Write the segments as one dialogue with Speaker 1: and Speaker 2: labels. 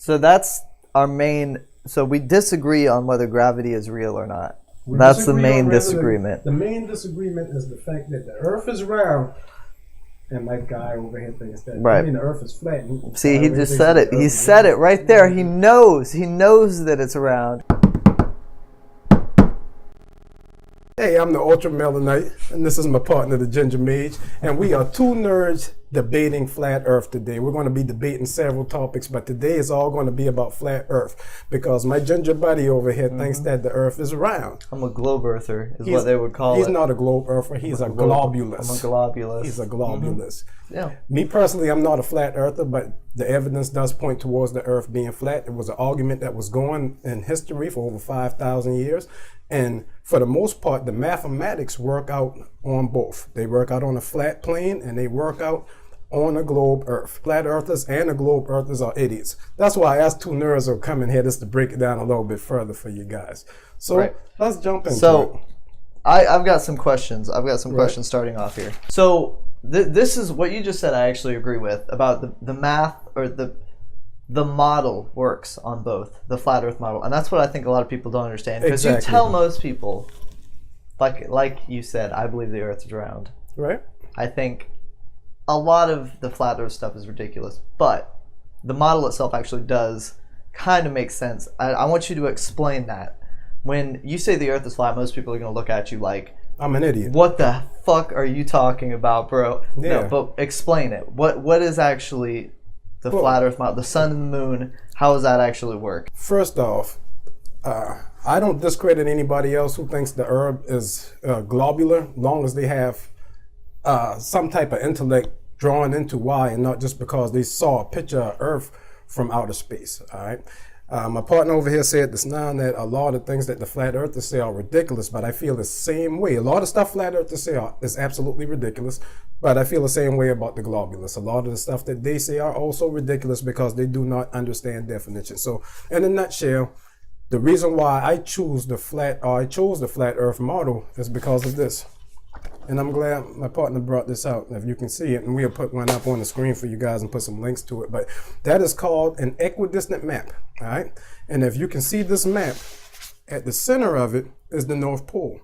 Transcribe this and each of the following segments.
Speaker 1: So that's our main. So we disagree on whether gravity is real or not.
Speaker 2: We
Speaker 1: That's the
Speaker 2: disagree
Speaker 1: main
Speaker 2: on whether
Speaker 1: disagreement.
Speaker 2: The main disagreement is the fact that the Earth is round, and my guy over here thinks that
Speaker 1: Right.
Speaker 2: the Earth is flat.
Speaker 1: See, he just said it. He said it right there. He knows. He knows that it's around.
Speaker 2: Hey, I'm the Ultra Melanite, and this is my partner, the Ginger Mage, and we are two nerds debating flat Earth today. We're going to be debating several topics, but today is all going to be about flat Earth because my ginger buddy over here thinks that the Earth is round.
Speaker 1: I'm a globe earther, is what they would call
Speaker 2: He's
Speaker 1: it.
Speaker 2: not a globe earther. He's a globulus.
Speaker 1: I'm a globulus.
Speaker 2: He's a globulus.
Speaker 1: Yeah.
Speaker 2: Me personally, I'm not a flat earther, but the evidence does point towards the Earth being flat. It was an argument that was going in history for over 5,000 years. And for the most part, the mathematics work out on both. They work out on a flat plane and they work out on a globe Earth. Flat earthers and the globe earthers are idiots. That's why us two nerds are coming here just to break it down a little bit further for you guys. So let's jump into it.
Speaker 1: I've got some questions. I've got some questions starting off here. So this is what you just said. I actually agree with about the math or the model works on both the flat Earth model, and that's what I think a lot of people don't understand. Because you tell most people, like you said, I believe the Earth is round.
Speaker 2: Right.
Speaker 1: I think a lot of the flat Earth stuff is ridiculous, but the model itself actually does kind of make sense. I want you to explain that. When you say the Earth is flat, most people are going to look at you like,
Speaker 2: I'm an idiot.
Speaker 1: What the fuck are you talking about, bro?
Speaker 2: Yeah.
Speaker 1: No, but explain it. What is actually the flat Earth model? The sun and the moon, how does that actually work?
Speaker 2: First off, I don't discredit anybody else who thinks the Earth is globular, long as they have some type of intellect drawn into why, and not just because they saw a picture of Earth from outer space. All right. My partner over here said this now that a lot of things that the flat earthers say are ridiculous, but I feel the same way. A lot of stuff flat earthers say is absolutely ridiculous, but I feel the same way about the globulus. A lot of the stuff that they say are also ridiculous because they do not understand definition. So in a nutshell, the reason why I chose the flat Earth model is because of this. And I'm glad my partner brought this out. If you can see it, and we'll put one up on the screen for you guys and put some links to it. But that is called an equidistant map. All right. And if you can see this map, at the center of it is the North Pole.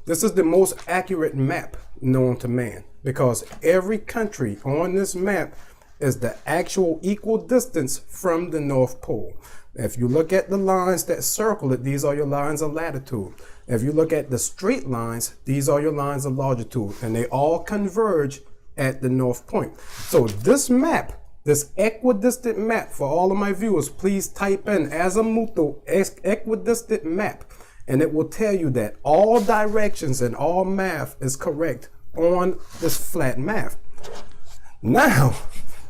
Speaker 2: This is the most accurate map known to man because every country on this map is the actual equal distance from the North Pole. If you look at the lines that circle it, these are your lines of latitude. If you look at the straight lines, these are your lines of longitude, and they all converge at the North Point. So this map, this equidistant map, for all of my viewers, please type in azimuthal equidistant map, and it will tell you that all directions and all math is correct on this flat map. Now,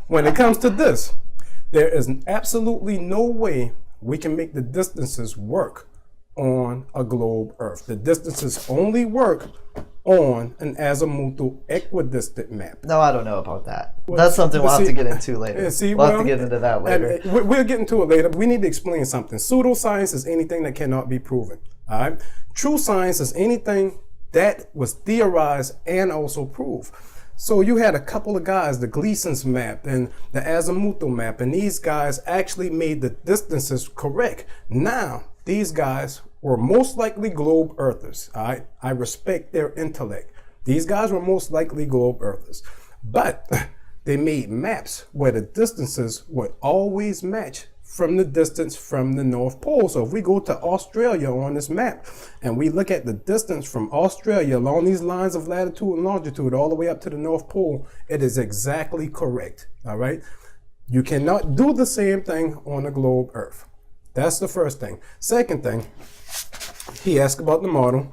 Speaker 2: when it comes to this, there is absolutely no way we can make the distances work on a globe Earth. The distances only work on an azimuthal equidistant map.
Speaker 1: No, I don't know about that. That's something we'll have to get into later. We'll have to get into that later.
Speaker 2: We'll get into it later. We need to explain something. Pseudoscience is anything that cannot be proven. All right. True science is anything that was theorized and also proved. So you had a couple of guys, the Gleason's map and the azimuthal map, and these guys actually made the distances correct. Now, these guys were most likely globe earthers. All right? I respect their intellect. These guys were most likely globe earthers. But they made maps where the distances would always match from the distance from the North Pole. So if we go to Australia on this map and we look at the distance from Australia along these lines of latitude and longitude all the way up to the North Pole, it is exactly correct. All right. You cannot do the same thing on a globe Earth. That's the first thing. Second thing, he asked about the model.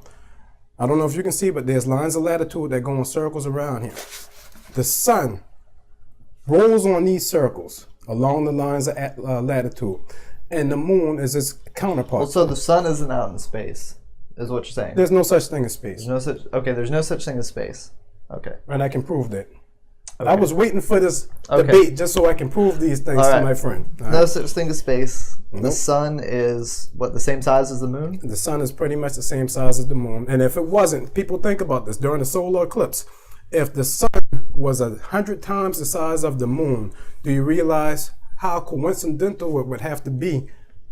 Speaker 2: I don't know if you can see, but there's lines of latitude that go in circles around here. The sun rolls on these circles along the lines of latitude, and the moon is its counterpart.
Speaker 1: Well, so the sun isn't out in space, is what you're saying?
Speaker 2: There's no such thing as space.
Speaker 1: There's no such thing as space. Okay.
Speaker 2: And I can prove that.
Speaker 1: Okay.
Speaker 2: I was waiting for this debate just so I can prove these things to my friend.
Speaker 1: No such thing as space. Nope. The sun is, what, the same size as the moon?
Speaker 2: The sun is pretty much the same size as the moon. And if it wasn't, people think about this during the solar eclipse. If the sun was 100 times the size of the moon, do you realize how coincidental it would have to be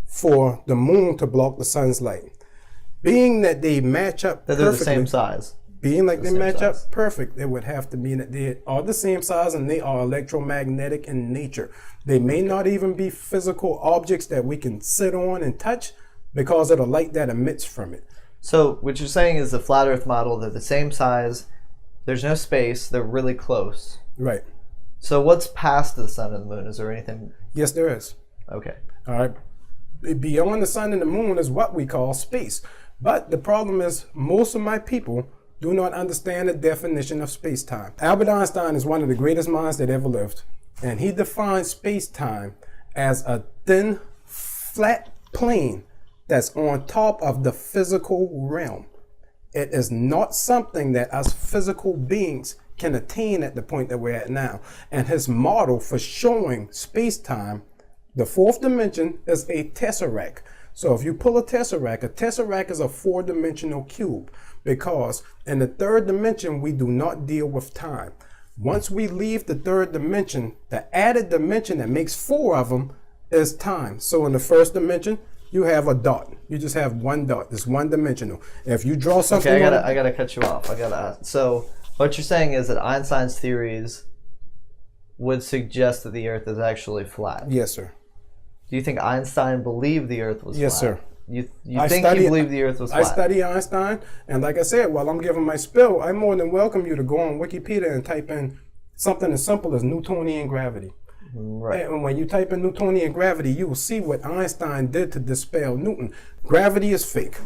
Speaker 2: for the moon to block the sun's light. Being that they match up
Speaker 1: That they're the
Speaker 2: perfectly,
Speaker 1: same size.
Speaker 2: being like they
Speaker 1: same
Speaker 2: match
Speaker 1: size.
Speaker 2: up perfect, it would have to be that they are the same size and they are electromagnetic in nature. They may not even be physical objects that we can sit on and touch because of the light that emits from it.
Speaker 1: So what you're saying is the flat Earth model, they're the same size, there's no space, they're really close.
Speaker 2: Right.
Speaker 1: So what's past the sun and the moon? Is there anything?
Speaker 2: Yes, there is.
Speaker 1: Okay.
Speaker 2: All right. Beyond the sun and the moon is what we call space. But the problem is most of my people do not understand the definition of space-time. Albert Einstein is one of the greatest minds that ever lived. And he defined space-time as a thin, flat plane that's on top of the physical realm. It is not something that us physical beings can attain at the point that we're at now. And his model for showing space-time, the fourth dimension, is a tesseract. So if you pull a tesseract is a four-dimensional cube, because in the third dimension, we do not deal with time. Once we leave the third dimension, the added dimension that makes four of them is time. So in the first dimension, you have a dot. You just have one dot. It's one-dimensional. If you draw something,
Speaker 1: Okay, I gotta cut you off. I gotta ask. So what you're saying is that Einstein's theories would suggest that the Earth is actually flat.
Speaker 2: Yes, sir.
Speaker 1: Do you think Einstein believed the Earth was
Speaker 2: Yes,
Speaker 1: flat?
Speaker 2: sir.
Speaker 1: You think he believed the Earth was flat?
Speaker 2: I study Einstein, and like I said, while I'm giving my spill, I more than welcome you to go on Wikipedia and type in something as simple as Newtonian gravity.
Speaker 1: Right.
Speaker 2: And when you type in Newtonian gravity, you will see what Einstein did to dispel Newton. Gravity is fake.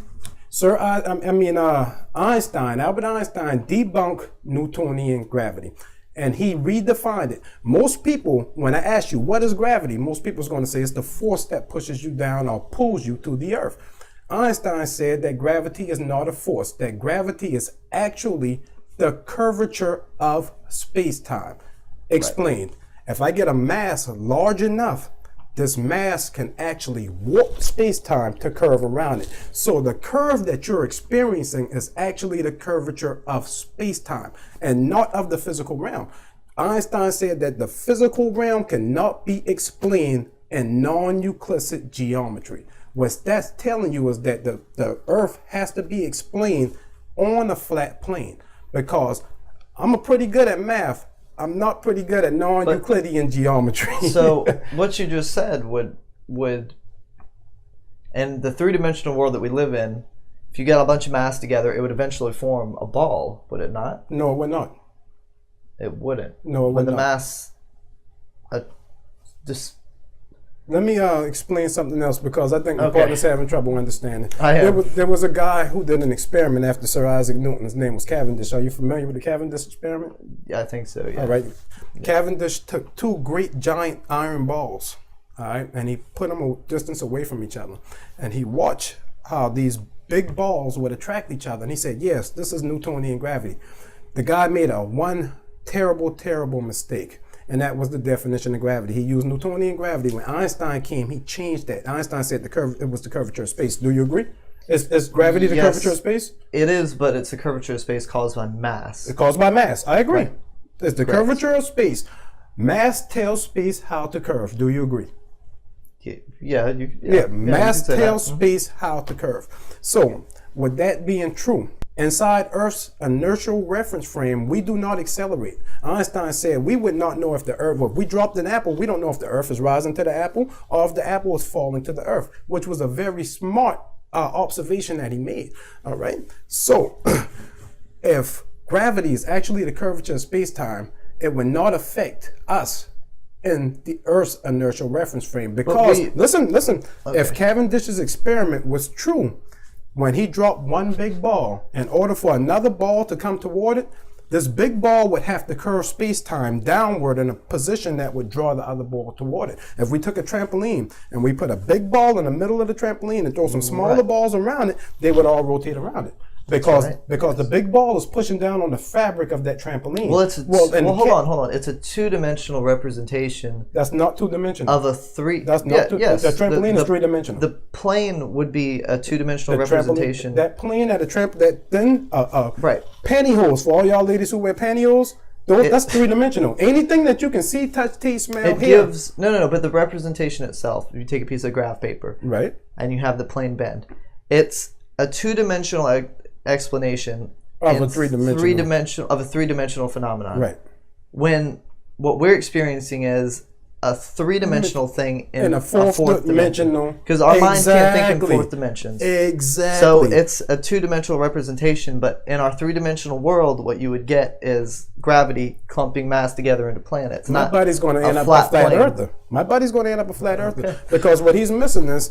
Speaker 2: Einstein, Albert Einstein debunked Newtonian gravity. And he redefined it. Most people, when I ask you, what is gravity? Most people's going to say it's the force that pushes you down or pulls you to the earth. Einstein said that gravity is not a force, that gravity is actually the curvature of space-time. Explained. Right. If I get a mass large enough, this mass can actually warp space-time to curve around it. So the curve that you're experiencing is actually the curvature of space-time and not of the physical realm. Einstein said that the physical realm cannot be explained in non-Euclid geometry. What that's telling you is that the Earth has to be explained on a flat plane, because I'm pretty good at math. I'm not pretty good at non-Euclidean geometry.
Speaker 1: So what you just said would in the three-dimensional world that we live in, if you got a bunch of mass together, it would eventually form a ball, would it not?
Speaker 2: No, it would not.
Speaker 1: It wouldn't.
Speaker 2: No, it would
Speaker 1: when the
Speaker 2: not.
Speaker 1: mass just
Speaker 2: Let me explain something else, because I think my partner's having trouble understanding. There was a guy who did an experiment after Sir Isaac Newton. His name was Cavendish. Are you familiar with the Cavendish experiment?
Speaker 1: Yeah, I think so, yeah.
Speaker 2: All right. Yeah. Cavendish took two great giant iron balls, all right, and he put them a distance away from each other. And he watched how these big balls would attract each other. And he said, yes, this is Newtonian gravity. The guy made one terrible, terrible mistake. And that was the definition of gravity. He used Newtonian gravity. When Einstein came, he changed that. Einstein said it was the curvature of space. Do you agree? Is gravity the curvature of space?
Speaker 1: It is, but it's a curvature of space caused by mass.
Speaker 2: It's caused by mass. I agree.
Speaker 1: Right.
Speaker 2: It's the curvature of space. Mass tells space how to curve. Do you agree?
Speaker 1: Yeah.
Speaker 2: Mass tells space how to curve. So, with that being true, inside Earth's inertial reference frame, we do not accelerate. Einstein said we would not know if the Earth, if we dropped an apple, we don't know if the Earth is rising to the apple or if the apple is falling to the Earth, which was a very smart observation that he made. All right. So, if gravity is actually the curvature of space-time, it would not affect us in the Earth's inertial reference frame. Because, listen, okay. If Cavendish's experiment was true, when he dropped one big ball, in order for another ball to come toward it, this big ball would have to curve space-time downward in a position that would draw the other ball toward it. If we took a trampoline and we put a big ball in the middle of the trampoline and throw some smaller balls around it, they would all rotate around it. Because the big ball is pushing down on the fabric of that trampoline.
Speaker 1: Hold on. It's a two-dimensional representation.
Speaker 2: That's not two-dimensional.
Speaker 1: Of a three.
Speaker 2: That's not two.
Speaker 1: Yes.
Speaker 2: The trampoline is three-dimensional.
Speaker 1: The plane would be a two-dimensional representation.
Speaker 2: That plane at a tramp, that thin
Speaker 1: right.
Speaker 2: pantyhose, for all y'all ladies who wear pantyhose, That's three-dimensional. Anything that you can see, touch, taste, smell,
Speaker 1: It
Speaker 2: hear.
Speaker 1: gives no, but the representation itself. If you take a piece of graph paper,
Speaker 2: Right.
Speaker 1: and you have the plane bend, it's a two-dimensional explanation
Speaker 2: Of
Speaker 1: in
Speaker 2: a three-dimensional.
Speaker 1: of a three-dimensional phenomenon.
Speaker 2: Right.
Speaker 1: When what we're experiencing is a three-dimensional thing in
Speaker 2: a fourth dimensional.
Speaker 1: because our minds can't think in
Speaker 2: Exactly.
Speaker 1: fourth dimensions.
Speaker 2: Exactly.
Speaker 1: So it's a two-dimensional representation, but in our three-dimensional world, what you would get is gravity clumping mass together into planets.
Speaker 2: My
Speaker 1: not
Speaker 2: buddy's going to
Speaker 1: a
Speaker 2: end up a
Speaker 1: flat
Speaker 2: flat
Speaker 1: plane.
Speaker 2: earther. My buddy's going to end up a flat earther because what he's missing is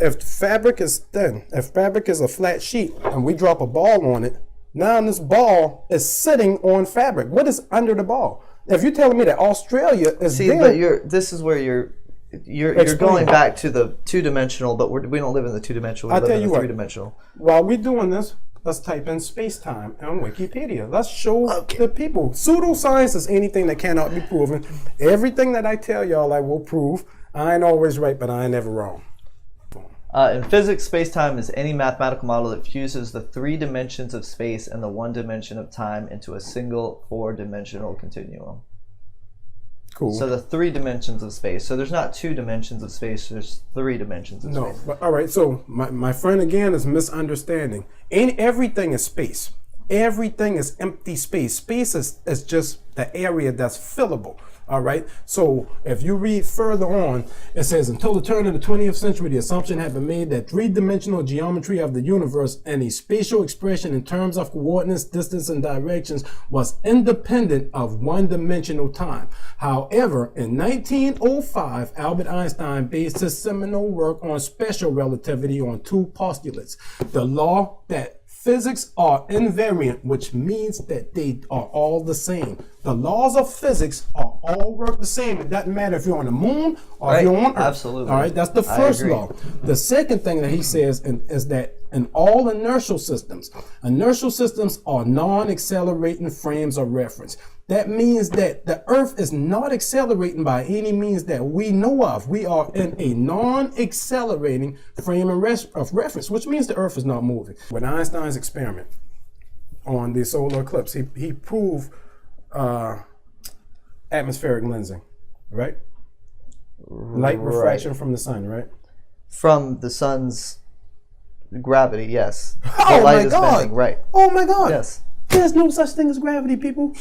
Speaker 2: if fabric is thin, if fabric is a flat sheet, and we drop a ball on it, now this ball is sitting on fabric. What is under the ball? If you're telling me that Australia is
Speaker 1: See,
Speaker 2: there,
Speaker 1: but this is where you're
Speaker 2: Explain.
Speaker 1: going back to the two-dimensional, but we don't live in the two-dimensional. We
Speaker 2: I'll
Speaker 1: live
Speaker 2: tell
Speaker 1: in
Speaker 2: you
Speaker 1: the
Speaker 2: what.
Speaker 1: three-dimensional.
Speaker 2: while we're doing this, let's type in space-time on Wikipedia. Let's show the people. Pseudoscience is anything that cannot be proven. Everything that I tell y'all I will prove. I ain't always right, but I ain't never wrong.
Speaker 1: In physics, space-time is any mathematical model that fuses the three dimensions of space and the one dimension of time into a single four-dimensional continuum.
Speaker 2: Cool.
Speaker 1: So the three dimensions of space. So there's not two dimensions of space. There's three dimensions of
Speaker 2: No,
Speaker 1: space.
Speaker 2: but all right. So my friend again is misunderstanding. Everything is space. Everything is empty space. Space is just the area that's fillable. All right. So if you read further on, it says until the turn of the 20th century, the assumption had been made that three-dimensional geometry of the universe and a spatial expression in terms of coordinates, distance, and directions was independent of one-dimensional time. However, in 1905, Albert Einstein based his seminal work on special relativity on two postulates: the law that physics are invariant, which means that they are all the same. The laws of physics are all work the same. It doesn't matter if you're on the moon or if you're on Earth.
Speaker 1: Absolutely.
Speaker 2: All right, that's the
Speaker 1: I
Speaker 2: first
Speaker 1: agree.
Speaker 2: law. The second thing that he says is that in all inertial systems are non-accelerating frames of reference. That means that the Earth is not accelerating by any means that we know of. We are in a non-accelerating frame of reference, which means the Earth is not moving. With Einstein's experiment on the solar eclipse, he proved atmospheric lensing, right? Light refraction from the sun, right?
Speaker 1: From the sun's gravity, yes.
Speaker 2: Oh
Speaker 1: The light
Speaker 2: my
Speaker 1: is
Speaker 2: God!
Speaker 1: bending, right.
Speaker 2: Oh my God!
Speaker 1: Yes.
Speaker 2: There's no such thing as gravity, people.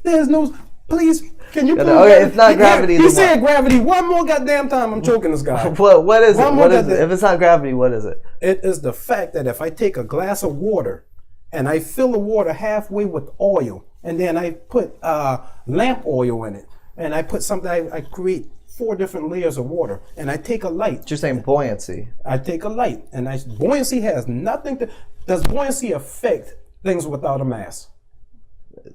Speaker 2: There's no. Please, can you?
Speaker 1: Okay,
Speaker 2: prove that?
Speaker 1: if not gravity,
Speaker 2: He
Speaker 1: then
Speaker 2: said gravity one more goddamn time. I'm choking this guy.
Speaker 1: What is it?
Speaker 2: One more
Speaker 1: What is it?
Speaker 2: goddamn-
Speaker 1: If it's not gravity, what is it?
Speaker 2: It is the fact that if I take a glass of water and I fill the water halfway with oil, and then I put lamp oil in it, and I put something, I create 4 different layers of water, and I take a light.
Speaker 1: You're saying buoyancy.
Speaker 2: I take a light, and buoyancy has nothing to. Does buoyancy affect things without a mass?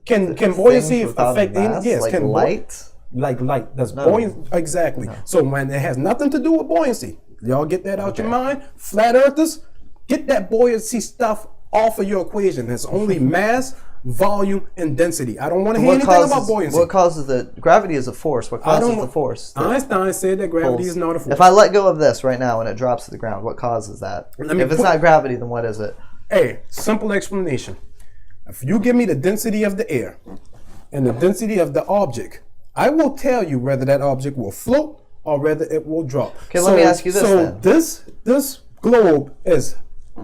Speaker 2: Can buoyancy
Speaker 1: Things without
Speaker 2: affect
Speaker 1: mass,
Speaker 2: Yes,
Speaker 1: like
Speaker 2: can
Speaker 1: light?
Speaker 2: like light? Does buoyancy exactly? So when it has nothing to do with buoyancy, y'all get that out your mind. Flat earthers, get that buoyancy stuff off of your equation. It's only mass, volume, and density. I don't want to hear anything about buoyancy.
Speaker 1: What causes the gravity is a force. What causes the force?
Speaker 2: Einstein said that gravity is not a force.
Speaker 1: If I let go of this right now and it drops to the ground, what causes that?
Speaker 2: Let me
Speaker 1: If it's
Speaker 2: put-
Speaker 1: not gravity, then what is it?
Speaker 2: Hey, simple explanation. If you give me the density of the air and the density of the object, I will tell you whether that object will float or whether it will drop.
Speaker 1: Okay, let me ask you this then.
Speaker 2: This globe is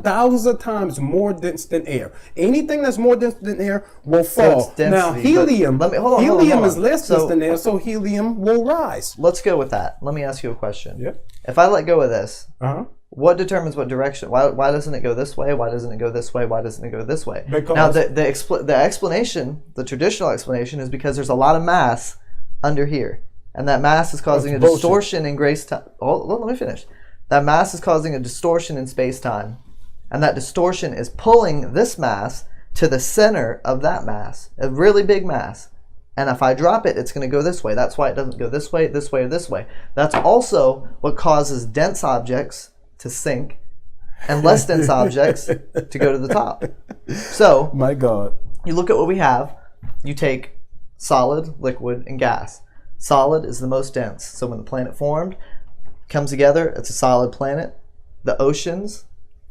Speaker 2: thousands of times more dense than air. Anything that's more dense than air will fall.
Speaker 1: it's density,
Speaker 2: Now
Speaker 1: but
Speaker 2: helium,
Speaker 1: let me- hold on,
Speaker 2: helium
Speaker 1: hold on.
Speaker 2: is less
Speaker 1: So-
Speaker 2: dense than air, so helium will rise.
Speaker 1: Let's go with that. Let me ask you a question.
Speaker 2: Yep.
Speaker 1: If I let go of this,
Speaker 2: Uh-huh.
Speaker 1: what determines what direction? Why doesn't it go this way? Why doesn't it go this way? Why doesn't it go this way?
Speaker 2: Because-
Speaker 1: Now, the explanation, the traditional explanation, is because there's a lot of mass under here. And that mass is causing
Speaker 2: That's
Speaker 1: a
Speaker 2: bullshit.
Speaker 1: distortion in space-time. Oh, let me finish. That mass is causing a distortion in space-time. And that distortion is pulling this mass to the center of that mass, a really big mass. And if I drop it, it's going to go this way. That's why it doesn't go this way, or this way. That's also what causes dense objects to sink and less dense objects to go to the top. So
Speaker 2: My God.
Speaker 1: you look at what we have. You take solid, liquid, and gas. Solid is the most dense. So when the planet formed, comes together, it's a solid planet. The oceans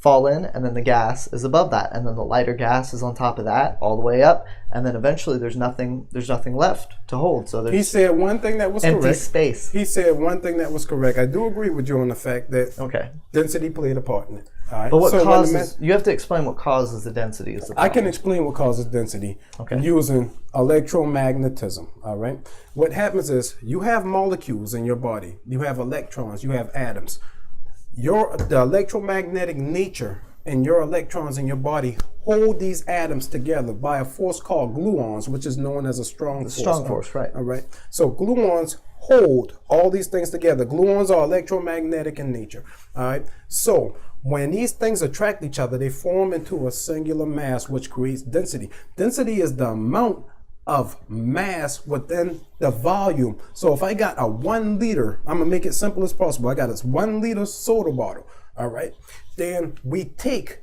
Speaker 1: fall in, and then the gas is above that, and then the lighter gas is on top of that, all the way up, and then eventually there's nothing left to hold. So there's
Speaker 2: He said one thing that was
Speaker 1: empty
Speaker 2: correct.
Speaker 1: space.
Speaker 2: He said one thing that was correct. I do agree with you on the fact that
Speaker 1: Okay.
Speaker 2: density played a part in it. All right.
Speaker 1: But what
Speaker 2: So when the
Speaker 1: causes? You have to explain what causes the density. Is the
Speaker 2: I
Speaker 1: problem.
Speaker 2: can explain what causes density
Speaker 1: Okay.
Speaker 2: using electromagnetism. All right. What happens is you have molecules in your body. You have electrons. You have atoms. The electromagnetic nature and your electrons in your body hold these atoms together by a force called gluons, which is known as a strong force.
Speaker 1: strong force, right.
Speaker 2: All right. So gluons hold all these things together. Gluons are electromagnetic in nature. All right. So when these things attract each other, they form into a singular mass, which creates density. Density is the amount of mass within the volume. So if I got a 1 liter, I'm gonna make it simple as possible. I got this 1 liter soda bottle. All right. Then we take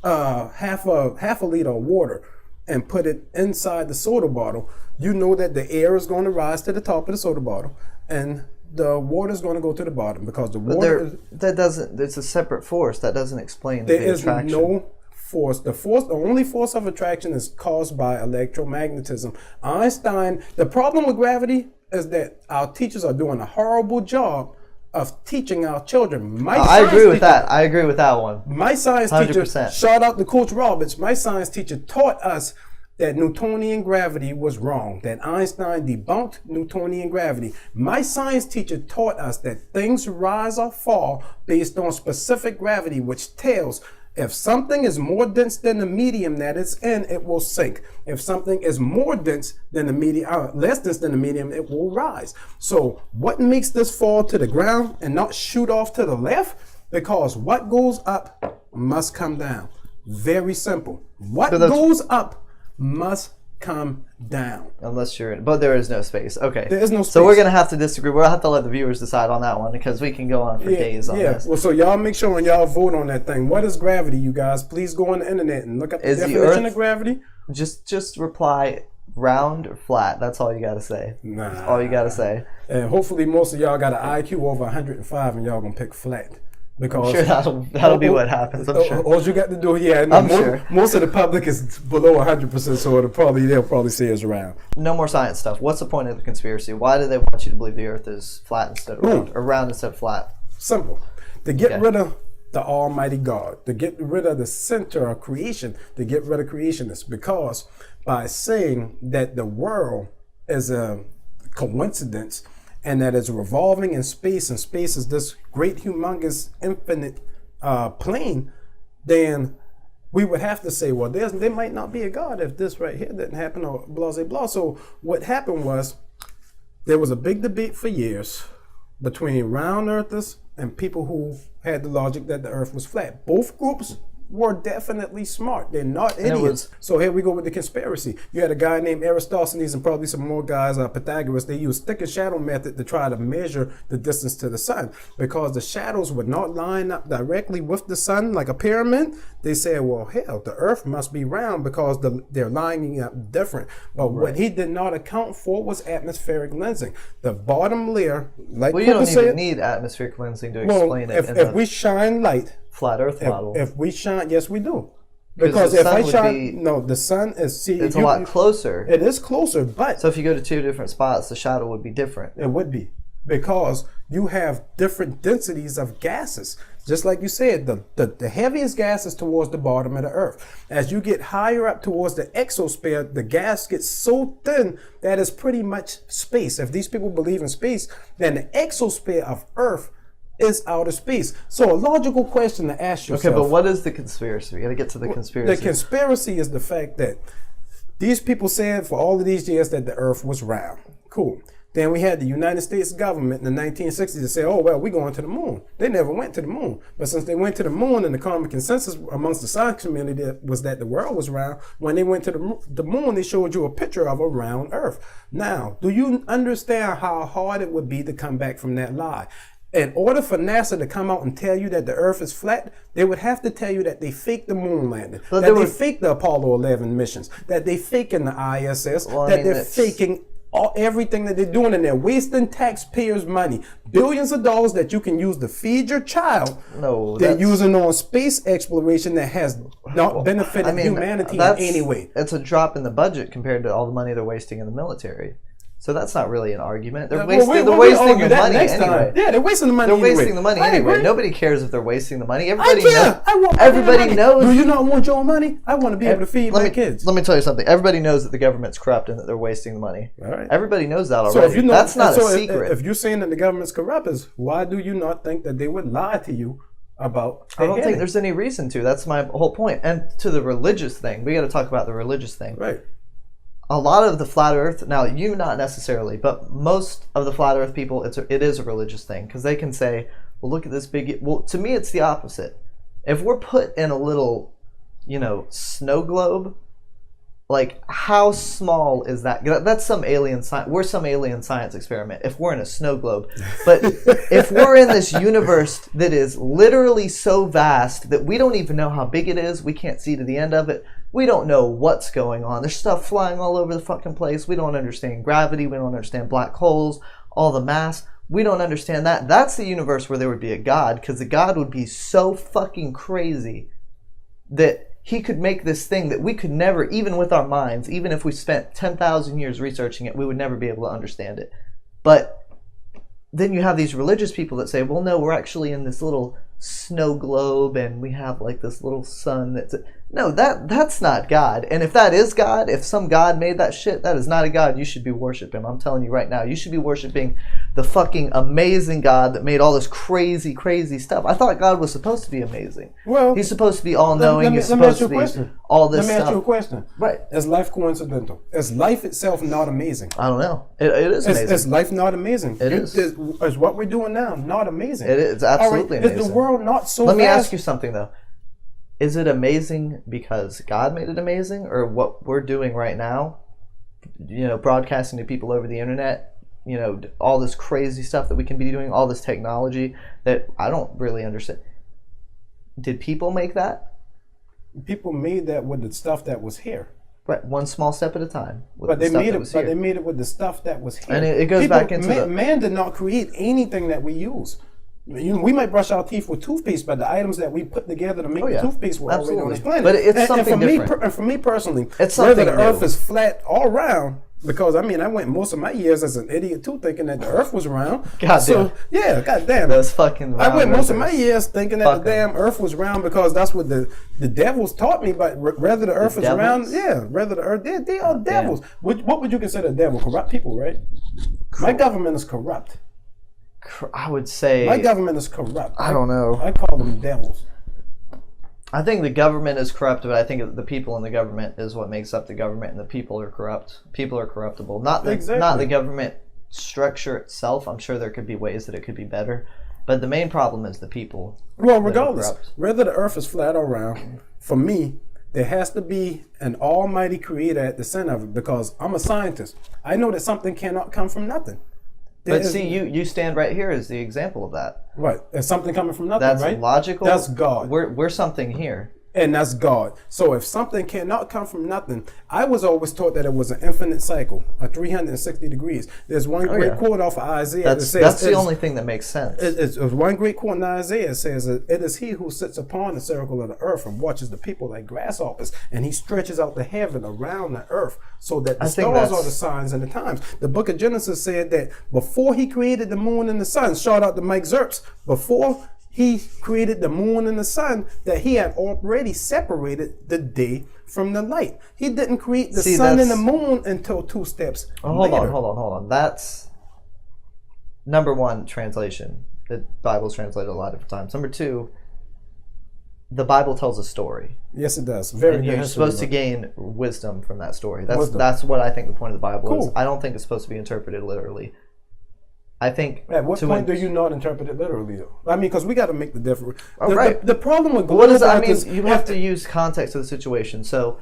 Speaker 2: half a liter of water and put it inside the soda bottle. You know that the air is going to rise to the top of the soda bottle, and the water is going to go to the bottom because the water.
Speaker 1: That doesn't. It's a separate force. That doesn't explain
Speaker 2: There
Speaker 1: the
Speaker 2: is
Speaker 1: attraction.
Speaker 2: no force. The only force of attraction is caused by electromagnetism. Einstein. The problem with gravity is that our teachers are doing a horrible job of teaching our children.
Speaker 1: I agree with that. I agree with that one.
Speaker 2: My science teacher,
Speaker 1: 100%.
Speaker 2: shout out to Coach Roberts, my science teacher taught us that Newtonian gravity was wrong, that Einstein debunked Newtonian gravity. My science teacher taught us that things rise or fall based on specific gravity, which tells if something is more dense than the medium that it's in, it will sink. If something is more dense than the medium, less dense than the medium, it will rise. So what makes this fall to the ground and not shoot off to the left? Because what goes up must come down. Very simple. What goes up must come down.
Speaker 1: Unless you're in, but there is no space. Okay.
Speaker 2: There is no
Speaker 1: So we're
Speaker 2: space.
Speaker 1: gonna have to disagree. We'll have to let the viewers decide on that one because we can go on for days on this.
Speaker 2: Well, so y'all make sure when y'all vote on that thing. What is gravity, you guys? Please go on the internet and look up the
Speaker 1: Is the
Speaker 2: definition
Speaker 1: Earth-
Speaker 2: of gravity.
Speaker 1: Just reply round or flat. That's all you gotta say.
Speaker 2: Nah.
Speaker 1: That's all you gotta say.
Speaker 2: And hopefully most of y'all got an IQ over 105 and y'all gonna pick flat. Because
Speaker 1: Sure, that'll be what happens. I'm sure.
Speaker 2: All you got to do, yeah, no,
Speaker 1: I'm sure.
Speaker 2: most of the public is below 100%, so they'll probably say it's around.
Speaker 1: No more science stuff. What's the point of the conspiracy? Why do they want you to believe the Earth is flat instead of round, or round instead of flat?
Speaker 2: Simple. To get
Speaker 1: Okay.
Speaker 2: rid of the Almighty God, to get rid of the center of creation, to get rid of creationists, because by saying that the world is a coincidence and that it's revolving in space, and space is this great, humongous, infinite plane, then we would have to say, well, there might not be a God if this right here didn't happen, or blah, blah, blah. So what happened was there was a big debate for years between round earthers and people who had the logic that the earth was flat. Both groups were definitely smart. They're not idiots. So here we go with the conspiracy. You had a guy named Eratosthenes and probably some more guys, Pythagoras. They used stick and shadow method to try to measure the distance to the sun. Because the shadows would not line up directly with the sun like a pyramid, they said, well, hell, the earth must be round because they're lining up different. But what he did not account for was atmospheric lensing. The bottom layer, like
Speaker 1: Well, you don't
Speaker 2: people
Speaker 1: even
Speaker 2: said,
Speaker 1: need atmospheric lensing to explain it in
Speaker 2: if
Speaker 1: the
Speaker 2: we shine light,
Speaker 1: flat Earth model.
Speaker 2: if we shine, yes, we do.
Speaker 1: Because
Speaker 2: Because
Speaker 1: the
Speaker 2: if
Speaker 1: sun
Speaker 2: I
Speaker 1: would
Speaker 2: shine,
Speaker 1: be-
Speaker 2: no, the sun is, see,
Speaker 1: It's a lot closer.
Speaker 2: It is closer, but
Speaker 1: So if you go to two different spots, the shadow would be different.
Speaker 2: it would be because you have different densities of gases. Just like you said, the heaviest gas is towards the bottom of the earth. As you get higher up towards the exosphere, the gas gets so thin that it's pretty much space. If these people believe in space, then the exosphere of earth is outer space. So a logical question to ask yourself.
Speaker 1: Okay, but what is the conspiracy? We got to get to the conspiracy.
Speaker 2: The conspiracy is the fact that these people said for all of these years that the earth was round. Cool. Then we had the United States government in the 1960s to say, oh, well, we're going to the moon. They never went to the moon. But since they went to the moon, and the common consensus amongst the science community was that the world was round, when they went to the moon, they showed you a picture of a round earth. Now, do you understand how hard it would be to come back from that lie? In order for NASA to come out and tell you that the earth is flat, they would have to tell you that they faked the moon landing,
Speaker 1: But
Speaker 2: that they
Speaker 1: were-
Speaker 2: faked the Apollo 11 missions, that they faking the ISS,
Speaker 1: Well, I
Speaker 2: that
Speaker 1: mean,
Speaker 2: they're
Speaker 1: it's-
Speaker 2: faking everything that they're doing, and they're wasting taxpayers' money, billions of dollars that you can use to feed your child.
Speaker 1: No,
Speaker 2: they're
Speaker 1: that's-
Speaker 2: using on space exploration that has not benefited humanity in any way.
Speaker 1: It's a drop in the budget compared to all the money they're wasting in the military. So that's not really an argument. They're
Speaker 2: Well,
Speaker 1: wasting,
Speaker 2: we'll
Speaker 1: the
Speaker 2: argue that
Speaker 1: money
Speaker 2: next
Speaker 1: anyway.
Speaker 2: time. Yeah, they're wasting the money
Speaker 1: They're
Speaker 2: anyway.
Speaker 1: wasting the money
Speaker 2: I
Speaker 1: anyway.
Speaker 2: agree.
Speaker 1: Nobody cares if they're wasting the money.
Speaker 2: I
Speaker 1: Everybody
Speaker 2: care.
Speaker 1: knows.
Speaker 2: I want
Speaker 1: Everybody
Speaker 2: money.
Speaker 1: knows.
Speaker 2: Do you not want your money? I want to be able to feed my kids.
Speaker 1: Let me tell you something. Everybody knows that the government's corrupt and that they're wasting the money.
Speaker 2: All right.
Speaker 1: Everybody knows that already.
Speaker 2: So if you know,
Speaker 1: that's not
Speaker 2: so
Speaker 1: a secret.
Speaker 2: If you're saying that the government's corrupt, why do you not think that they would lie to you about?
Speaker 1: I don't think there's any reason to. That's my whole point. And to the religious thing, we got to talk about the religious thing.
Speaker 2: right.
Speaker 1: A lot of the flat Earth, now you not necessarily, but most of the flat Earth people, it is a religious thing because they can say, well, look at this big. Well, to me, it's the opposite. If we're put in a little, snow globe, like how small is that? That's some alien science. We're some alien science experiment if we're in a snow globe. But if we're in this universe that is literally so vast that we don't even know how big it is, we can't see to the end of it. We don't know what's going on. There's stuff flying all over the fucking place. We don't understand gravity. We don't understand black holes, all the mass. We don't understand that. That's the universe where there would be a God, because the God would be so fucking crazy that he could make this thing that we could never, even with our minds, even if we spent 10,000 years researching it, we would never be able to understand it. But then you have these religious people that say, well, no, we're actually in this little snow globe and we have like this little sun that's... No, that's not God. And if that is God, if some God made that shit, that is not a God you should be worshiping. I'm telling you right now. You should be worshiping the fucking amazing God that made all this crazy, crazy stuff. I thought God was supposed to be amazing.
Speaker 2: Well,
Speaker 1: he's supposed to be all-knowing. He's
Speaker 2: let me ask
Speaker 1: supposed
Speaker 2: you
Speaker 1: to
Speaker 2: a
Speaker 1: be
Speaker 2: question.
Speaker 1: all this
Speaker 2: Let me
Speaker 1: stuff.
Speaker 2: ask you a question.
Speaker 1: Right.
Speaker 2: Is life coincidental? Is life itself not amazing?
Speaker 1: I don't know. It is amazing.
Speaker 2: Is life not amazing?
Speaker 1: It is.
Speaker 2: Is what we're doing now not amazing?
Speaker 1: It is absolutely
Speaker 2: All right.
Speaker 1: amazing.
Speaker 2: Is the world not so
Speaker 1: Let me
Speaker 2: vast?
Speaker 1: ask you something, though. Is it amazing because God made it amazing, or what we're doing right now, broadcasting to people over the internet, all this crazy stuff that we can be doing, all this technology that I don't really understand. Did people make that?
Speaker 2: People made that with the stuff that was here.
Speaker 1: Right, one small step at a time.
Speaker 2: But they made it with the stuff that was here.
Speaker 1: And it goes back into
Speaker 2: man did not create anything that we use. We might brush our teeth with toothpaste, but the items that we put together to make the toothpaste were already on this planet.
Speaker 1: But it's something
Speaker 2: different. And for me personally,
Speaker 1: it's
Speaker 2: whether the
Speaker 1: new.
Speaker 2: Earth is flat all around, because I went most of my years as an idiot too, thinking that the Earth was round.
Speaker 1: Goddamn.
Speaker 2: Yeah, goddamn.
Speaker 1: Those fucking.
Speaker 2: I went most of my years thinking that the damn Earth was round because that's what the devils taught me. But whether the Earth is round, whether the Earth, they are devils. What would you consider a devil? Corrupt people, right? My government is corrupt.
Speaker 1: I would say
Speaker 2: my government is corrupt.
Speaker 1: I don't know.
Speaker 2: I call them devils.
Speaker 1: I think the government is corrupt, but I think the people in the government is what makes up the government, and the people are corrupt. People are corruptible. Not the government structure itself. I'm sure there could be ways that it could be better, but the main problem is the people.
Speaker 2: Well, regardless, whether the Earth is flat or round, for me, there has to be an almighty creator at the center of it, because I'm a scientist. I know that something cannot come from nothing.
Speaker 1: But see, you stand right here as the example of that.
Speaker 2: Right. There's something coming from nothing,
Speaker 1: That's
Speaker 2: right?
Speaker 1: logical.
Speaker 2: That's God.
Speaker 1: We're something here.
Speaker 2: And that's God. So if something cannot come from nothing, I was always taught that it was an infinite cycle, a 360 degrees. There's one great quote off of Isaiah that says...
Speaker 1: That's the only thing that makes sense.
Speaker 2: It's one great quote in Isaiah. It says, it is he who sits upon the circle of the earth and watches the people like grasshoppers, and he stretches out the heaven around the earth so that the stars are the signs and the times. The book of Genesis said that before he created the moon and the sun, shout out to Mike Zerps, before he created the moon and the sun, that he had already separated the day from the night. He didn't create the sun and the moon until 2 steps later.
Speaker 1: Hold on. That's number one, translation. The Bible's translated a lot of different times. Number two, the Bible tells a story.
Speaker 2: Yes, it does.
Speaker 1: And you're supposed to gain wisdom from that story. That's what I think the point of the Bible is. I don't think it's supposed to be interpreted literally. I think.
Speaker 2: At what point do you not interpret it literally, though? I mean, because we got to make the difference. The problem with
Speaker 1: what is? I mean, you have to use context of the situation. So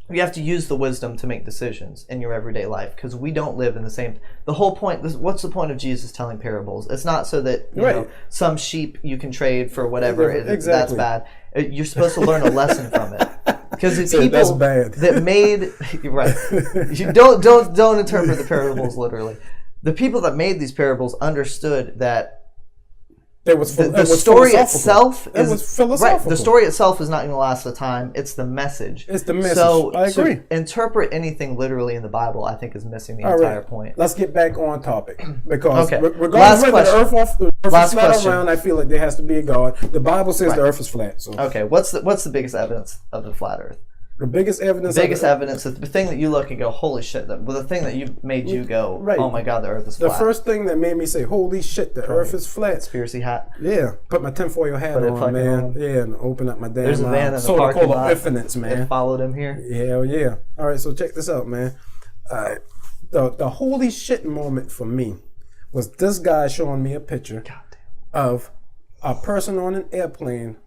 Speaker 1: you have to use the wisdom to make decisions in your everyday life, because we don't live in the same. The whole point. What's the point of Jesus telling parables? It's not so that you know, some sheep you can trade for whatever. That's bad. You're supposed to learn a lesson from it. Because the
Speaker 2: So
Speaker 1: people
Speaker 2: that's bad.
Speaker 1: that made right, you don't interpret the parables literally. The people that made these parables understood that
Speaker 2: It was
Speaker 1: the story
Speaker 2: philosophical.
Speaker 1: itself
Speaker 2: It was philosophical.
Speaker 1: right. The story itself is not going to last the time. It's the message.
Speaker 2: It's the message.
Speaker 1: So
Speaker 2: I agree.
Speaker 1: to interpret anything literally in the Bible, I think, is missing the
Speaker 2: All
Speaker 1: entire
Speaker 2: right.
Speaker 1: point.
Speaker 2: Let's get back on topic because
Speaker 1: Okay.
Speaker 2: regardless of whether the earth
Speaker 1: Last
Speaker 2: is flat
Speaker 1: question.
Speaker 2: or round, I feel like there has to be a God. The Bible says
Speaker 1: Right.
Speaker 2: the earth is flat. So
Speaker 1: Okay, what's the biggest evidence of the flat Earth?
Speaker 2: the biggest evidence.
Speaker 1: Biggest evidence, the thing that you look and go, holy shit! The thing that you made you go,
Speaker 2: Right.
Speaker 1: oh my god, the Earth is
Speaker 2: The
Speaker 1: flat.
Speaker 2: first thing that made me say, "Holy shit, the earth is flat."
Speaker 1: Conspiracy hat.
Speaker 2: Yeah, put my tinfoil hat
Speaker 1: Put it
Speaker 2: on,
Speaker 1: fucking
Speaker 2: man.
Speaker 1: on.
Speaker 2: Yeah, and open up my damn.
Speaker 1: There's a van in the
Speaker 2: soda
Speaker 1: parking
Speaker 2: cola
Speaker 1: lot.
Speaker 2: infinite,
Speaker 1: They
Speaker 2: man.
Speaker 1: followed him here.
Speaker 2: Hell yeah! All right, so check this out, man. The holy shit moment for me was this guy showing me a picture of a person on an airplane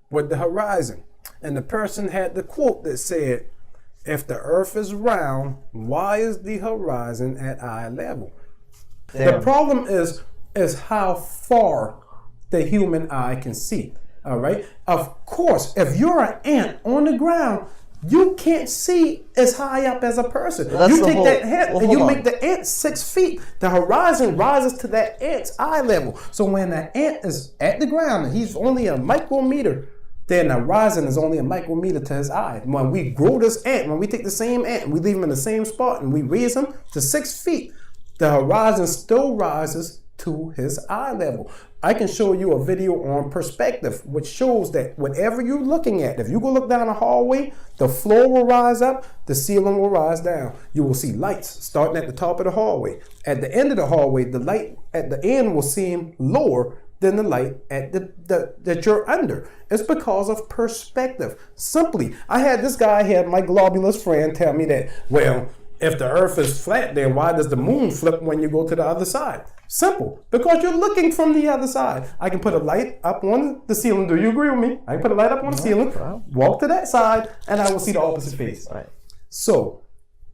Speaker 2: with the horizon, and the person had the quote that said, "If the earth is round, why is the horizon at eye level?" The
Speaker 1: Damn.
Speaker 2: problem is how far the human eye can see. All right. Of course, if you're an ant on the ground, you can't see as high up as a person.
Speaker 1: That's
Speaker 2: You
Speaker 1: the
Speaker 2: take
Speaker 1: whole-
Speaker 2: that ant
Speaker 1: well,
Speaker 2: and you
Speaker 1: hold
Speaker 2: make the ant 6 feet. The horizon rises to that ant's eye level. So when the ant is at the ground and he's only a micrometer, then the horizon is only a micrometer to his eye. When we grow this ant, when we take the same ant and we leave him in the same spot and we raise him to 6 feet, the horizon still rises to his eye level. I can show you a video on perspective, which shows that whatever you're looking at, if you go look down a hallway, the floor will rise up, the ceiling will rise down. You will see lights starting at the top of the hallway. At the end of the hallway, the light at the end will seem lower than the light at that you're under. It's because of perspective. Simply, I had this guy here, my globulous friend, tell me that, well, if the earth is flat, then why does the moon flip when you go to the other side? Simple, because you're looking from the other side. I can put a light up on the ceiling. Do you agree with me? I can put a light up on the ceiling, walk to that side, and I will see the opposite face.
Speaker 1: Right.
Speaker 2: So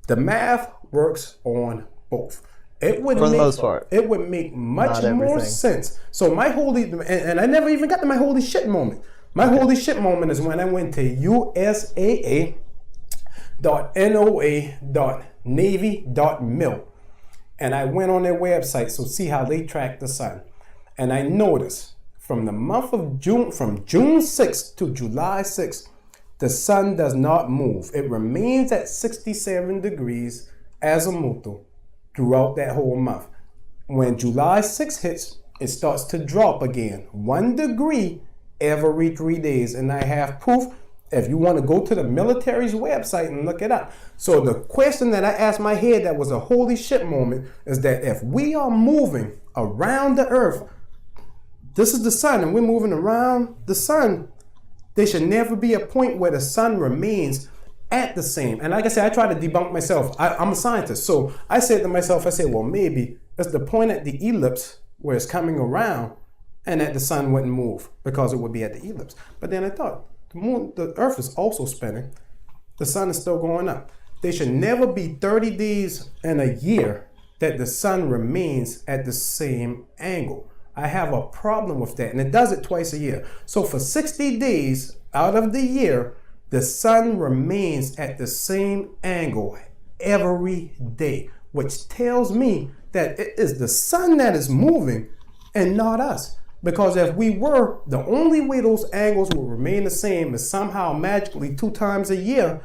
Speaker 2: the math works on both. It would
Speaker 1: For the
Speaker 2: make,
Speaker 1: most part.
Speaker 2: It would make much
Speaker 1: Not
Speaker 2: more
Speaker 1: everything.
Speaker 2: sense. So my holy, and I never even got to my holy shit moment. My holy shit moment is when I went to usaa.noa.navy.mil. And I went on their website, so see how they track the sun. And I noticed from the month of June, from June 6th to July 6th, the sun does not move. It remains at 67 degrees azimuthal throughout that whole month. When July 6th hits, it starts to drop again, 1 degree every 3 days. And I have proof if you want to go to the military's website and look it up. So the question that I asked my head that was a holy shit moment is that if we are moving around the earth, this is the sun and we're moving around the sun, there should never be a point where the sun remains at the same. And like I said, I try to debunk myself. I'm a scientist. So I said to myself, well, maybe it's the point at the ellipse where it's coming around and that the sun wouldn't move because it would be at the ellipse. But then I thought, the earth is also spinning. The sun is still going up. There should never be 30 days in a year that the sun remains at the same angle. I have a problem with that, and it does it twice a year. So for 60 days out of the year, the sun remains at the same angle every day, which tells me that it is the sun that is moving and not us. Because if we were, the only way those angles will remain the same is somehow magically 2 times a year,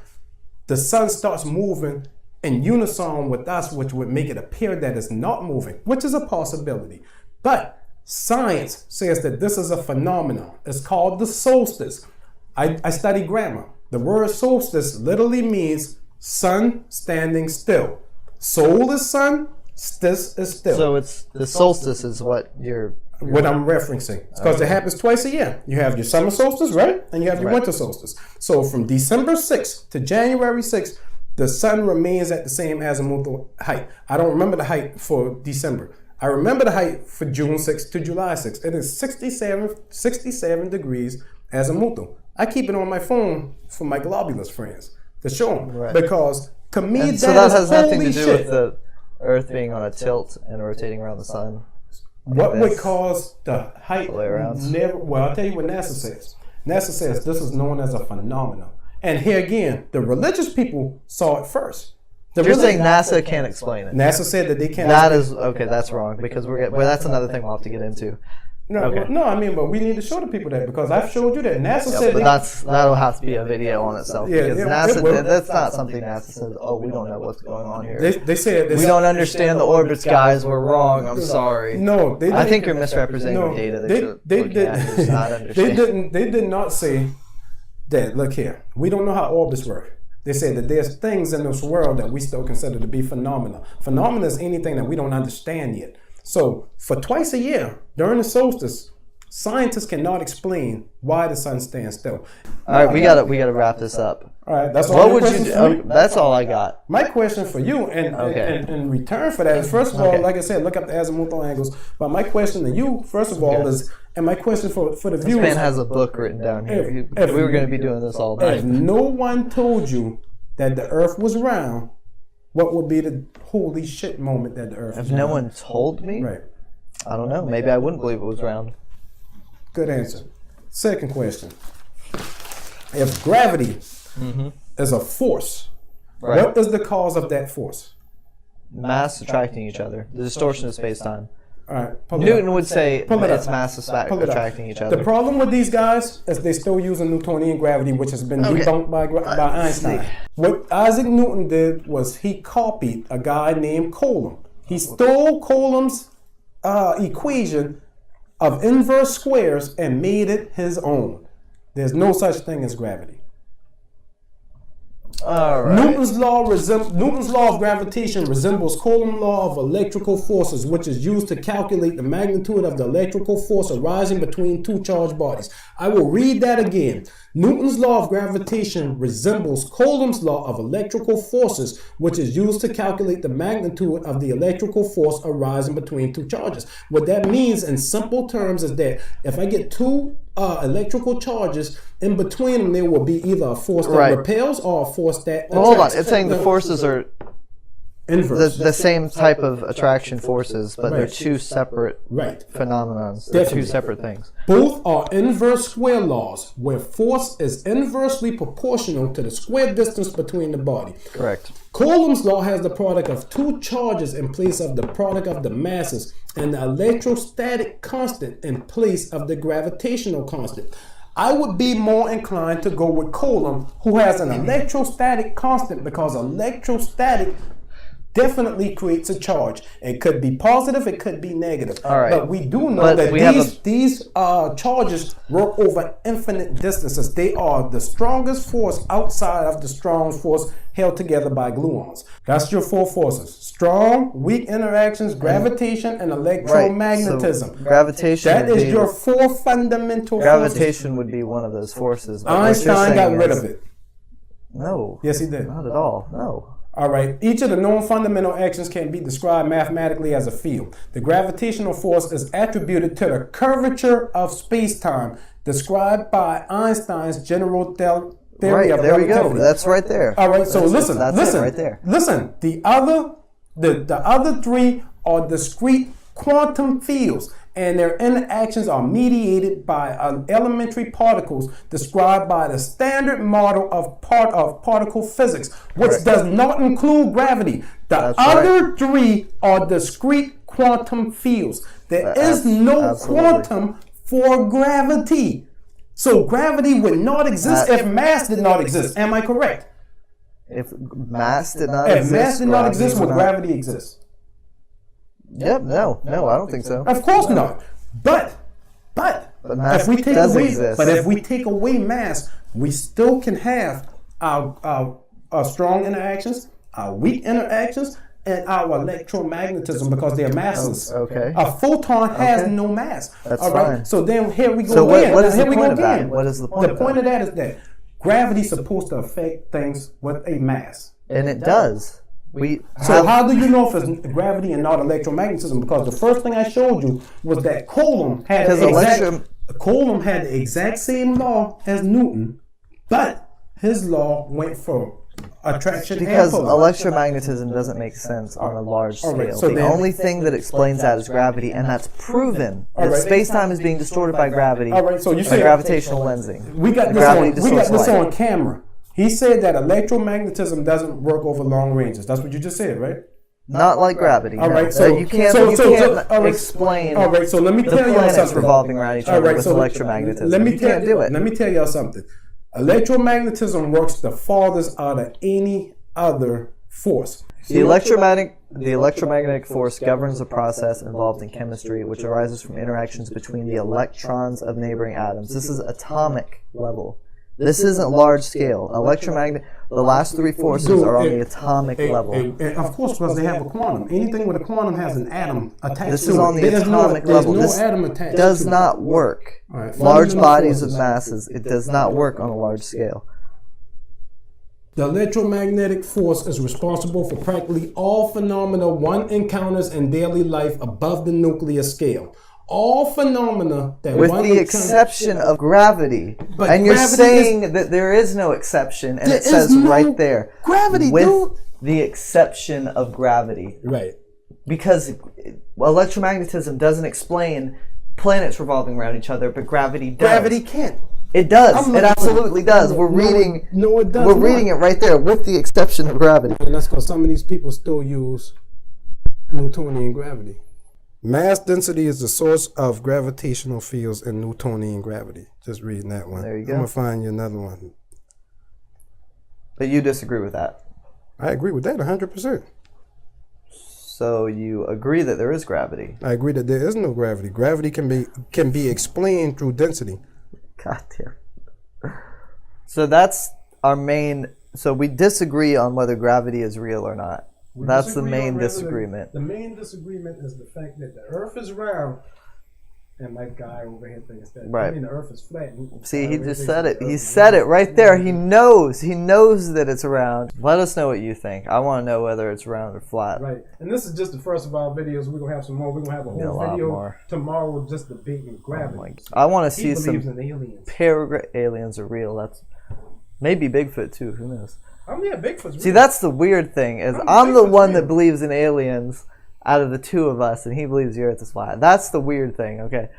Speaker 2: the sun starts moving in unison with us, which would make it appear that it's not moving, which is a possibility. But science says that this is a phenomenon. It's called the solstice. I study grammar. The word solstice literally means sun standing still. Sol is sun, stis is still.
Speaker 1: So it's the solstice is what
Speaker 2: what I'm referencing. Because it happens twice a year. You have your summer solstice, right? And you have your winter solstice. So from December 6th to January 6th, the sun remains at the same azimuthal height. I don't remember the height for December. I remember the height for June 6th to July 6th. It is 67 degrees azimuthal. I keep it on my phone for my globulous friends to show them.
Speaker 1: Right.
Speaker 2: because to me,
Speaker 1: And so that has nothing to
Speaker 2: holy
Speaker 1: do
Speaker 2: shit.
Speaker 1: with the Earth being on a tilt and rotating around the sun.
Speaker 2: What would
Speaker 1: That's
Speaker 2: cause the height
Speaker 1: the way around.
Speaker 2: never? Well, I'll tell you what NASA says. NASA says this is known as a phenomenon. And here again, the religious people saw it first.
Speaker 1: You're saying NASA can't explain it.
Speaker 2: NASA said that they can't.
Speaker 1: That is okay. That's wrong because that's another thing we'll have to get into.
Speaker 2: No,
Speaker 1: Okay.
Speaker 2: no, I mean, but we need to show the people that because I've showed you that NASA said
Speaker 1: But
Speaker 2: they,
Speaker 1: that'll have to be a video on itself
Speaker 2: Yeah,
Speaker 1: because
Speaker 2: yeah, it will.
Speaker 1: NASA that's not something NASA says. Oh, we don't know what's going on here.
Speaker 2: they said
Speaker 1: We don't understand the orbits, guys. We're wrong. I'm sorry.
Speaker 2: No, they didn't.
Speaker 1: I think you're misrepresenting
Speaker 2: No,
Speaker 1: the data that
Speaker 2: they,
Speaker 1: you're
Speaker 2: they
Speaker 1: looking
Speaker 2: did.
Speaker 1: at. It's not understanding.
Speaker 2: They did not say that. Look here, we don't know how orbits work. They said that there's things in this world that we still consider to be phenomena. Phenomena is anything that we don't understand yet. So for twice a year during the solstice, scientists cannot explain why the sun stands still.
Speaker 1: All right, we gotta wrap this up.
Speaker 2: All right, that's all.
Speaker 1: What
Speaker 2: your
Speaker 1: would you
Speaker 2: questions
Speaker 1: do?
Speaker 2: for me?
Speaker 1: That's all I got.
Speaker 2: My question for you, and
Speaker 1: Okay.
Speaker 2: in return for that, is first of all,
Speaker 1: Okay.
Speaker 2: like I said, look up the azimuthal angles. But my question to you, first of all, is, and my question for the
Speaker 1: This
Speaker 2: viewers,
Speaker 1: man has a book written down here.
Speaker 2: If-
Speaker 1: We were going to be doing this all
Speaker 2: if
Speaker 1: night.
Speaker 2: no one told you that the Earth was round, what would be the holy shit moment that the Earth
Speaker 1: If
Speaker 2: is
Speaker 1: no
Speaker 2: round?
Speaker 1: one told me,
Speaker 2: Right.
Speaker 1: I don't know. Maybe I wouldn't believe it was round.
Speaker 2: Good answer. Second question: if gravity is a force,
Speaker 1: Right.
Speaker 2: what is the cause of that force?
Speaker 1: Mass attracting each other. The distortion of space-time.
Speaker 2: All right, pull it
Speaker 1: Newton
Speaker 2: up.
Speaker 1: would say
Speaker 2: Pull it
Speaker 1: it's
Speaker 2: up.
Speaker 1: mass
Speaker 2: Pull it up.
Speaker 1: attracting each
Speaker 2: The
Speaker 1: other.
Speaker 2: problem with these guys is they still using Newtonian gravity, which has been
Speaker 1: Okay.
Speaker 2: debunked by Einstein. What Isaac Newton did was he copied a guy named Coulomb. He stole Coulomb's equation of inverse squares and made it his own. There's no such thing as gravity.
Speaker 1: All right.
Speaker 2: Newton's law of gravitation resembles Coulomb's law of electrical forces, which is used to calculate the magnitude of the electrical force arising between two charged bodies. I will read that again. Newton's law of gravitation resembles Coulomb's law of electrical forces, which is used to calculate the magnitude of the electrical force arising between two charges. What that means in simple terms is that if I get two electrical charges, in between them there will be either a force that
Speaker 1: Right.
Speaker 2: repels or a force that
Speaker 1: Well, hold on.
Speaker 2: attracts.
Speaker 1: It's saying the forces are
Speaker 2: inverse.
Speaker 1: the same type of attraction forces, but they're
Speaker 2: Right.
Speaker 1: two separate
Speaker 2: Right.
Speaker 1: phenomenons. They're two
Speaker 2: Definitely.
Speaker 1: separate things.
Speaker 2: Both are inverse square laws, where force is inversely proportional to the square distance between the body.
Speaker 1: Correct.
Speaker 2: Coulomb's law has the product of two charges in place of the product of the masses, and the electrostatic constant in place of the gravitational constant. I would be more inclined to go with Coulomb, who has an electrostatic constant, because electrostatic definitely creates a charge. It could be positive, it could be negative.
Speaker 1: All right.
Speaker 2: But we do know
Speaker 1: But
Speaker 2: that
Speaker 1: we have
Speaker 2: these charges work over infinite distances. They are the strongest force outside of the strong force held together by gluons. That's your four forces: strong, weak interactions, gravitation, and electromagnetism.
Speaker 1: So gravitation.
Speaker 2: That
Speaker 1: would
Speaker 2: is
Speaker 1: be-
Speaker 2: your four fundamental forces.
Speaker 1: gravitation would be one of those forces. but what you're
Speaker 2: Einstein got
Speaker 1: saying
Speaker 2: rid
Speaker 1: is-
Speaker 2: of it.
Speaker 1: No.
Speaker 2: Yes, he did.
Speaker 1: Not at all. No.
Speaker 2: All right. Each of the known fundamental actions can be described mathematically as a field. The gravitational force is attributed to the curvature of space-time, described by Einstein's general theory
Speaker 1: Right.
Speaker 2: of
Speaker 1: There we go.
Speaker 2: relativity.
Speaker 1: That's right there.
Speaker 2: All right. So
Speaker 1: That's it.
Speaker 2: listen.
Speaker 1: That's
Speaker 2: listen.
Speaker 1: it right there.
Speaker 2: Listen. The other three are discrete quantum fields, and their interactions are mediated by elementary particles described by the standard model of particle physics, which
Speaker 1: Correct.
Speaker 2: does not include gravity. The
Speaker 1: That's
Speaker 2: other three are discrete quantum fields. There is no
Speaker 1: Absolutely.
Speaker 2: quantum for gravity. So gravity would not exist
Speaker 1: That-
Speaker 2: if mass did not exist. Am I correct?
Speaker 1: If mass did not
Speaker 2: If
Speaker 1: exist,
Speaker 2: mass did not
Speaker 1: gravity
Speaker 2: exist, would
Speaker 1: not-
Speaker 2: gravity exist?
Speaker 1: Yep. No. No. I don't think so.
Speaker 2: Of course not. But
Speaker 1: mass
Speaker 2: if we take
Speaker 1: does
Speaker 2: away,
Speaker 1: exist.
Speaker 2: but if we take away mass, we still can have our strong interactions, our weak interactions, and our electromagnetism because they're masses.
Speaker 1: Okay.
Speaker 2: A photon has
Speaker 1: Okay.
Speaker 2: no mass.
Speaker 1: That's
Speaker 2: all right.
Speaker 1: fine.
Speaker 2: So then here we go
Speaker 1: So what-
Speaker 2: again.
Speaker 1: what is
Speaker 2: Here
Speaker 1: the
Speaker 2: we
Speaker 1: point
Speaker 2: go
Speaker 1: of that?
Speaker 2: again.
Speaker 1: What is the point of
Speaker 2: point
Speaker 1: that?
Speaker 2: of that is that gravity's supposed to affect things with a mass.
Speaker 1: And it does. We
Speaker 2: So
Speaker 1: have-
Speaker 2: how do you know if it's gravity and not electromagnetism? Because the first thing I showed you was that Coulomb had
Speaker 1: Because
Speaker 2: Coulomb had the exact same law as Newton, but his law went for attraction
Speaker 1: because
Speaker 2: and pull.
Speaker 1: electromagnetism doesn't make sense on a large
Speaker 2: All
Speaker 1: scale.
Speaker 2: right, so
Speaker 1: the
Speaker 2: then-
Speaker 1: only thing that explains that is gravity, and that's proven.
Speaker 2: All
Speaker 1: That
Speaker 2: right.
Speaker 1: space-time is being distorted by gravity.
Speaker 2: All right, so you
Speaker 1: by
Speaker 2: said-
Speaker 1: gravitational lensing.
Speaker 2: We got
Speaker 1: The
Speaker 2: this
Speaker 1: gravity
Speaker 2: on. We got
Speaker 1: distorts
Speaker 2: this
Speaker 1: light.
Speaker 2: on camera. He said that electromagnetism doesn't work over long ranges. That's what you just said, right?
Speaker 1: Not like gravity.
Speaker 2: All
Speaker 1: no.
Speaker 2: right, so
Speaker 1: you can't
Speaker 2: all right,
Speaker 1: explain
Speaker 2: all right, so let me
Speaker 1: the
Speaker 2: tell y'all
Speaker 1: planets
Speaker 2: something.
Speaker 1: revolving around each
Speaker 2: All
Speaker 1: other
Speaker 2: right,
Speaker 1: with
Speaker 2: so
Speaker 1: electromagnetism.
Speaker 2: Let me
Speaker 1: You can't do it.
Speaker 2: Let me tell y'all something. Electromagnetism works the farthest out of any other force.
Speaker 1: The electromagnetic force governs a process involved in chemistry which arises from interactions between the electrons of neighboring atoms. This is atomic level. This isn't large scale. The last three forces are on the atomic level.
Speaker 2: And of course, because they have a quantum. Anything with a quantum has an atom attached to it.
Speaker 1: This is on the atomic level.
Speaker 2: There's
Speaker 1: This
Speaker 2: no atom attached
Speaker 1: does
Speaker 2: to it.
Speaker 1: not work.
Speaker 2: All right,
Speaker 1: Large
Speaker 2: fundamental
Speaker 1: bodies of
Speaker 2: forces.
Speaker 1: masses, it does not work on a large scale.
Speaker 2: The electromagnetic force is responsible for practically all phenomena one encounters in daily life above the nuclear scale. All phenomena that
Speaker 1: With
Speaker 2: one
Speaker 1: the
Speaker 2: encounters.
Speaker 1: exception of gravity.
Speaker 2: But
Speaker 1: And you're
Speaker 2: gravity
Speaker 1: saying that there is no exception, and
Speaker 2: There
Speaker 1: it says
Speaker 2: is no
Speaker 1: right there.
Speaker 2: gravity,
Speaker 1: with
Speaker 2: dude.
Speaker 1: the exception of gravity.
Speaker 2: Right.
Speaker 1: Because electromagnetism doesn't explain planets revolving around each other, but gravity does.
Speaker 2: Gravity can't.
Speaker 1: It does.
Speaker 2: I'm
Speaker 1: It
Speaker 2: not-
Speaker 1: absolutely does. We're
Speaker 2: No,
Speaker 1: reading.
Speaker 2: no, it does
Speaker 1: We're
Speaker 2: not.
Speaker 1: reading it right there, with the exception of gravity.
Speaker 2: And that's because some of these people still use Newtonian gravity. Mass density is the source of gravitational fields in Newtonian gravity. Just reading that one.
Speaker 1: There you go.
Speaker 2: I'm going to find you another one.
Speaker 1: But you disagree with that.
Speaker 2: I agree with that 100%.
Speaker 1: So you agree that there is gravity.
Speaker 2: I agree that there is no gravity. Gravity can be explained through density.
Speaker 1: God damn. So that's our main. So we disagree on whether gravity is real or not. That's the main disagreement.
Speaker 2: The main disagreement is the fact that the Earth is round, and my guy over here thinks that.
Speaker 1: Right.
Speaker 2: I mean, the Earth is flat.
Speaker 1: See, he just said it. He said it right there. He knows. He knows that it's round. Let us know what you think. I want to know whether it's round or flat.
Speaker 2: Right. And this is just the first of our videos. We're going to have some more. We're going to have a
Speaker 1: Yeah, a
Speaker 2: whole
Speaker 1: lot
Speaker 2: video
Speaker 1: more.
Speaker 2: tomorrow just debating
Speaker 1: Oh
Speaker 2: gravity.
Speaker 1: my- I want to
Speaker 2: He
Speaker 1: see
Speaker 2: believes
Speaker 1: some
Speaker 2: in aliens.
Speaker 1: aliens are real. That's maybe Bigfoot too. Who knows?
Speaker 2: Oh yeah, Bigfoot's
Speaker 1: See,
Speaker 2: real.
Speaker 1: that's the weird thing is I'm the one that believes in aliens out of the two of us, and he believes the Earth is flat. That's the weird thing. Okay.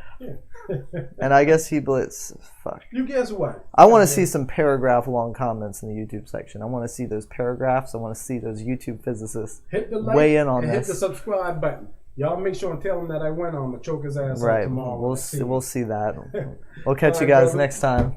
Speaker 1: And I guess he believes. Fuck.
Speaker 2: You guess what?
Speaker 1: I want to see some paragraph-long comments in the YouTube section. I want to see those paragraphs. I want to see those YouTube physicists
Speaker 2: Hit the like
Speaker 1: weigh in on
Speaker 2: and
Speaker 1: this.
Speaker 2: hit the subscribe button. Y'all make sure and tell him that I went on. I'm gonna choke his ass out
Speaker 1: Right.
Speaker 2: tomorrow.
Speaker 1: We'll see that. We'll catch
Speaker 2: All
Speaker 1: you
Speaker 2: right,
Speaker 1: guys
Speaker 2: brother.
Speaker 1: next time.